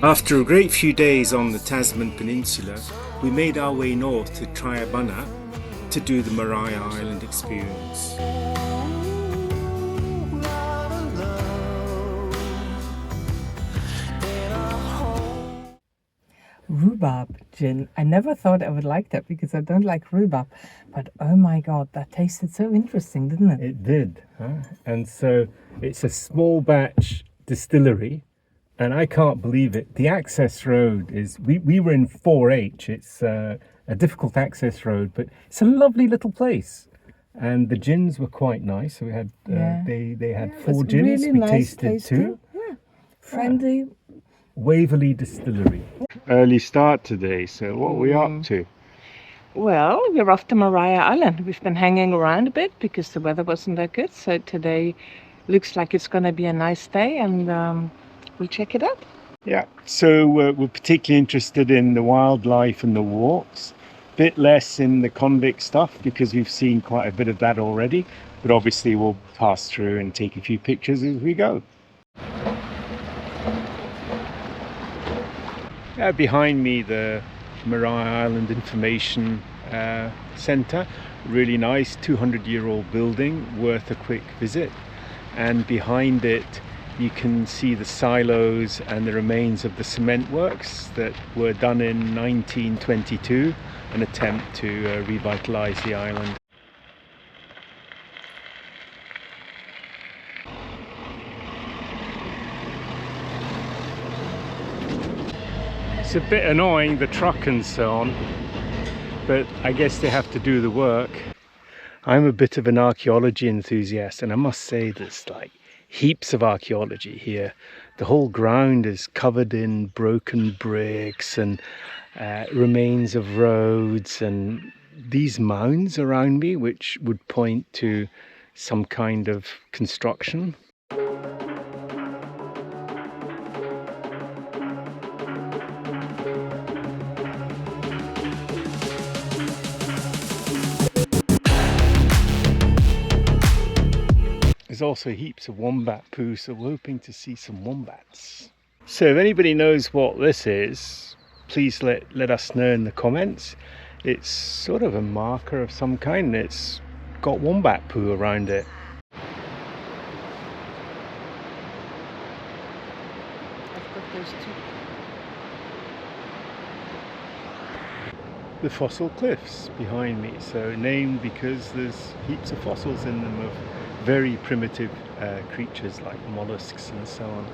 After a great few days on the Tasman Peninsula, we made our way north to Triabunna to do the Maria Island experience. Rhubarb gin. I never thought I would like that because I don't like rhubarb, but oh my god, that tasted so interesting, didn't it? It did, huh? And so it's a small batch distillery, and I can't believe it. The access road is, we were in 4H. It's a difficult access road, but it's a lovely little place. And the gins were quite nice. So we had they had 4 gins. Really we nice tasted tasting. 2. Yeah, friendly. Waverley Distillery. Early start today, so what are we up to? Well, we're off to Maria Island. We've been hanging around a bit because the weather wasn't that good. So today looks like it's going to be a nice day, and we'll check it out. Yeah, so we're particularly interested in the wildlife and the walks. Bit less in the convict stuff because we've seen quite a bit of that already. But obviously we'll pass through and take a few pictures as we go. Behind me, the Maria Island Information Centre, really nice 200-year-old building, worth a quick visit. And behind it you can see the silos and the remains of the cement works that were done in 1922, an attempt to revitalise the island. It's a bit annoying, the truck and so on, but I guess they have to do the work. I'm a bit of an archaeology enthusiast, and I must say there's like heaps of archaeology here. The whole ground is covered in broken bricks and remains of roads, and these mounds around me which would point to some kind of construction. There's also heaps of wombat poo, so we're hoping to see some wombats. So if anybody knows what this is, please let us know in the comments. It's sort of a marker of some kind. It's got wombat poo around it. I've got those two. The fossil cliffs behind me, so named because there's heaps of fossils in them of very primitive creatures like mollusks and so on.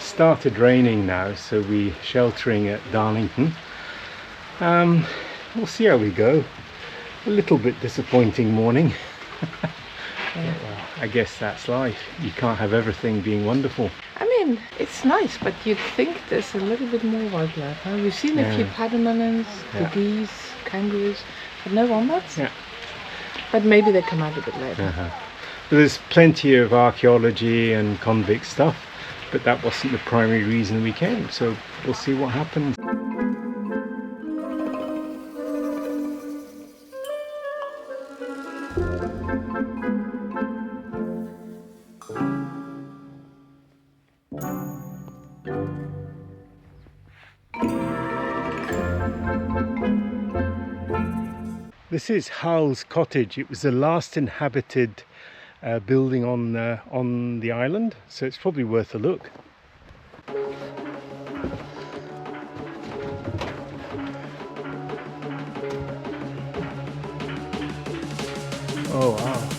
Started raining now, so we're sheltering at Darlington. We'll see how we go. A little bit disappointing morning. Well, I guess that's life. You can't have everything being wonderful. I mean, it's nice, but you'd think there's a little bit more wildlife. Huh? We've seen a few pademelons, the geese, kangaroos, but no wombats. Yeah. But maybe they come out a bit later. But there's plenty of archaeology and convict stuff, but that wasn't the primary reason we came, so we'll see what happens. This is Howell's Cottage. It was the last inhabited building on the island, so it's probably worth a look. Oh wow.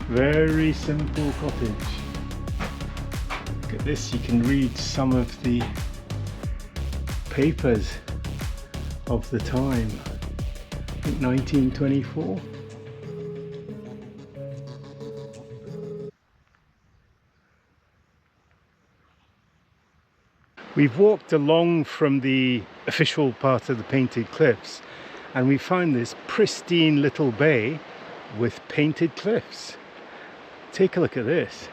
Very very simple cottage. Look at this, you can read some of the papers of the time. I think 1924. We've walked along from the official part of the Painted Cliffs and we found this pristine little bay with painted cliffs. Take a look at this.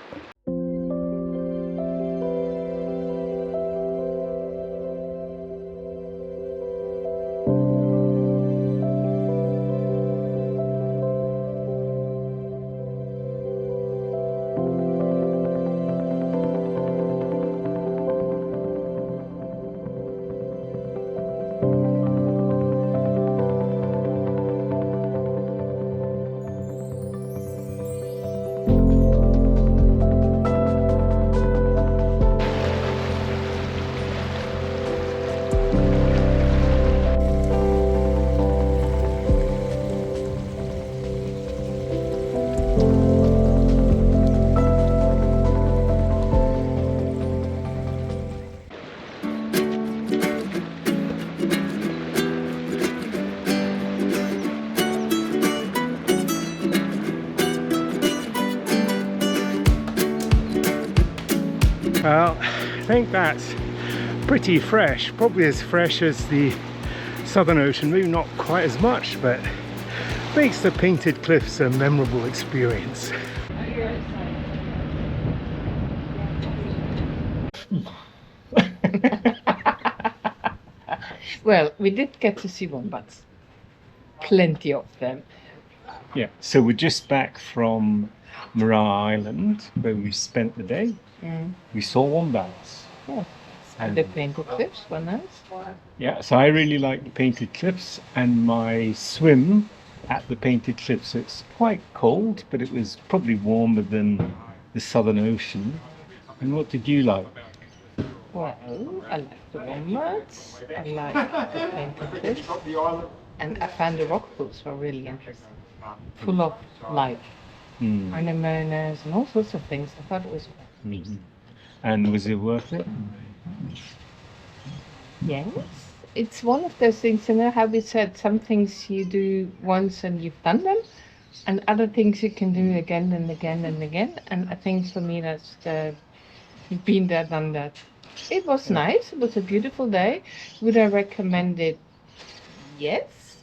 Well, I think that's pretty fresh, probably as fresh as the Southern Ocean, maybe not quite as much, but makes the Painted Cliffs a memorable experience. Well, we did get to see wombats. Plenty of them. Yeah, so we're just back from Maria Island, where we spent the day. We saw wombats. Yeah. And the Painted Cliffs were nice. Yeah, so I really like the Painted Cliffs, and my swim at the Painted Cliffs, it's quite cold, but it was probably warmer than the Southern Ocean. And what did you like? Well, I like the wombats, I like the Painted Cliffs, and I found the rock pools were really interesting. Full of life. Anemones and all sorts of things. I thought it was And was it worth it? Yes. It's one of those things, you know how we said some things you do once and you've done them, and other things you can do again and again and again. And I think for me that's been there, done that. It was nice. It was a beautiful day. Would I recommend it? Yes.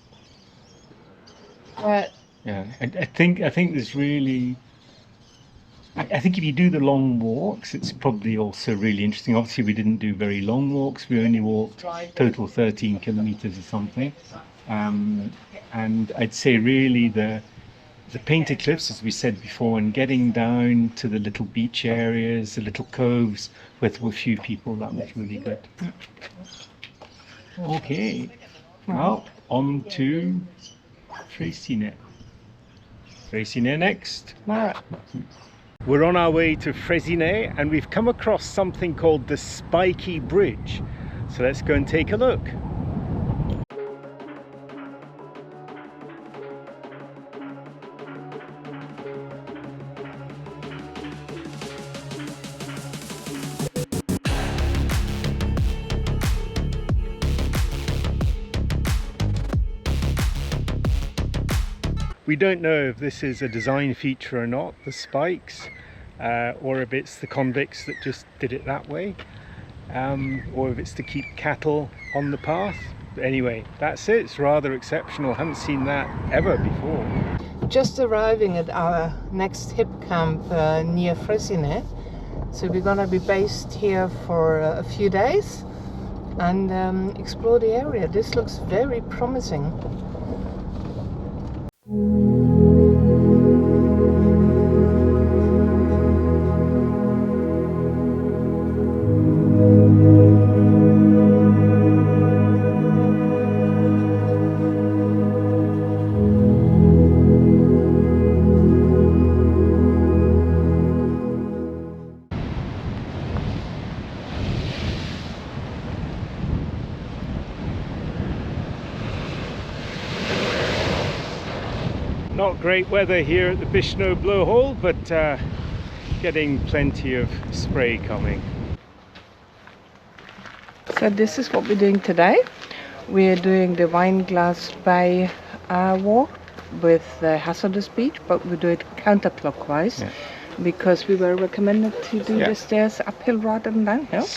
But yeah, I think there's really. I think if you do the long walks, it's probably also really interesting. Obviously, we didn't do very long walks. We only walked total 13 kilometers or something. And I'd say really the Painted Cliffs, as we said before, and getting down to the little beach areas, the little coves with a few people, that was really good. Okay, well, on to Freycinet. Freycinet next. all right. We're on our way to Freycinet and we've come across something called the Spiky Bridge. So let's go and take a look. We don't know if this is a design feature or not, the spikes, or if it's the convicts that just did it that way, or if it's to keep cattle on the path. But anyway, that's it. It's rather exceptional. I haven't seen that ever before. Just arriving at our next Hipcamp near Freycinet. So we're gonna be based here for a few days and explore the area. This looks very promising. Not great weather here at the Knowe blowhole, but getting plenty of spray coming. So this is what we're doing today. We're doing the Wineglass Bay walk with the hazardous beach, but we do it counterclockwise because we were recommended to do the stairs uphill rather than downhill.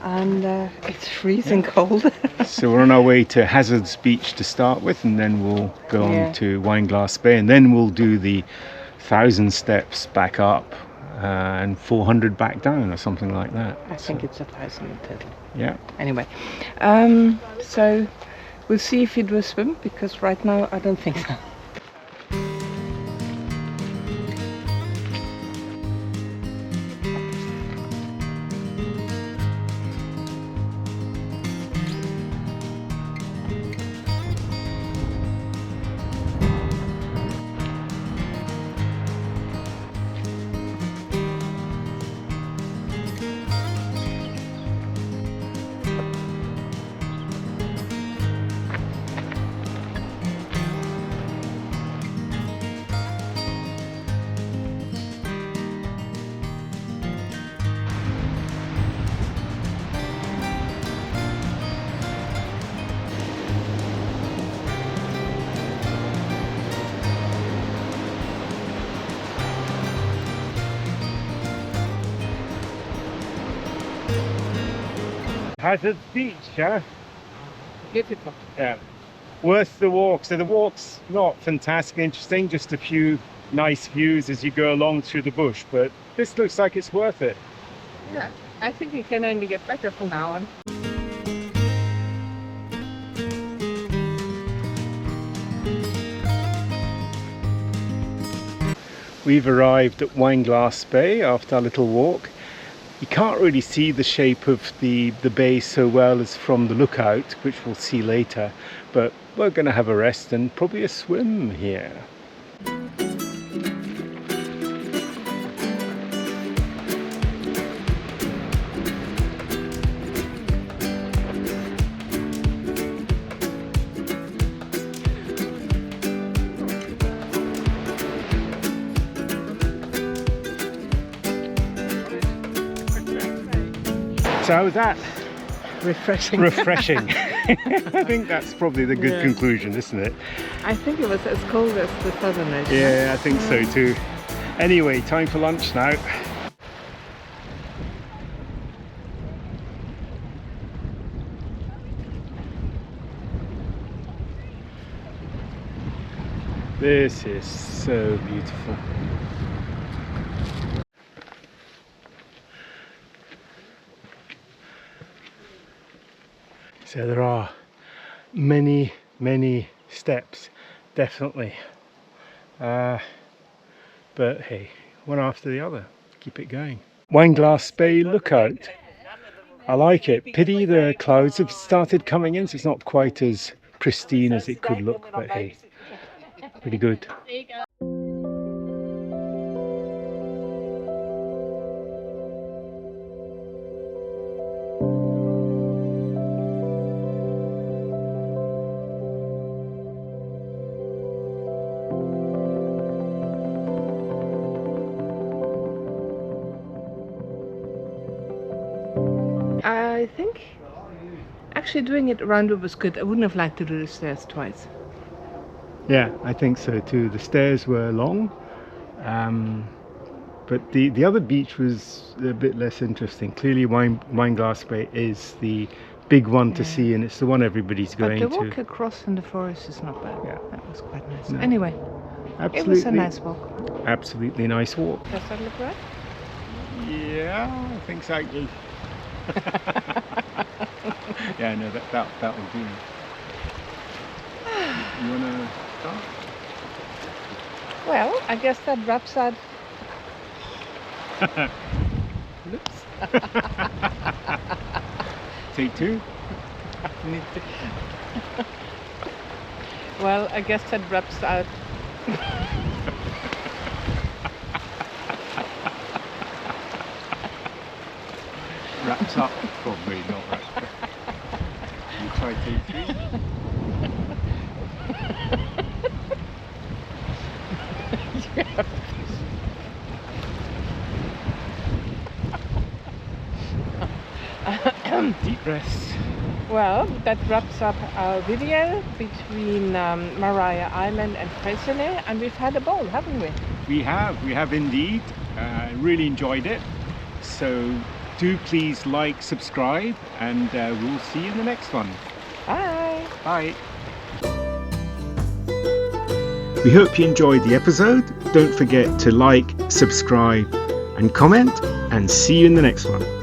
And it's freezing cold. So we're on our way to Hazards Beach to start with, and then we'll go on to Wineglass Bay, and then we'll do the 1,000 steps back up and 400 back down or something like that. I think it's 1,000 in total. Yeah. Anyway, so we'll see if you do a swim, because right now I don't think so. Hazards Beach, huh? Beautiful. Yeah. Worth the walk. So the walk's not fantastic interesting, just a few nice views as you go along through the bush, but this looks like it's worth it. Yeah, I think it can only get better from now on. We've arrived at Wineglass Bay after our little walk. You can't really see the shape of the bay so well as from the lookout, which we'll see later, but we're going to have a rest and probably a swim here. So how was that? Refreshing. Refreshing. I think that's probably the good conclusion, isn't it? I think it was as cold as the southern ocean. Yeah, I think so too. Anyway, time for lunch now. This is so beautiful. So there are many steps, definitely. But hey, one after the other, keep it going. Wineglass Bay lookout. I like it. Pity the clouds have started coming in, so it's not quite as pristine as it could look, but hey, pretty good. I think actually doing it around it was good. I wouldn't have liked to do the stairs twice. Yeah, I think so too. The stairs were long, but the other beach was a bit less interesting. Clearly Wineglass Bay is the big one to see, and it's the one everybody's going to. But the walk across in the forest is not bad. Yeah. That was quite nice. No. Anyway, Absolutely, it was a nice walk. Absolutely nice walk. Does that look right? Yeah, I think so. Yeah, no, that will do. You wanna start? Well, I guess that wraps up. Oops. Take two. Well, I guess that wraps out. Wraps up, probably not wraps up. You try take three. rest. Well, that wraps up our video between Maria Island and Freycinet, and we've had a ball, haven't we? We have indeed. Really enjoyed it. So do please like, subscribe, and we'll see you in the next one. Bye! Bye! We hope you enjoyed the episode. Don't forget to like, subscribe and comment, and see you in the next one.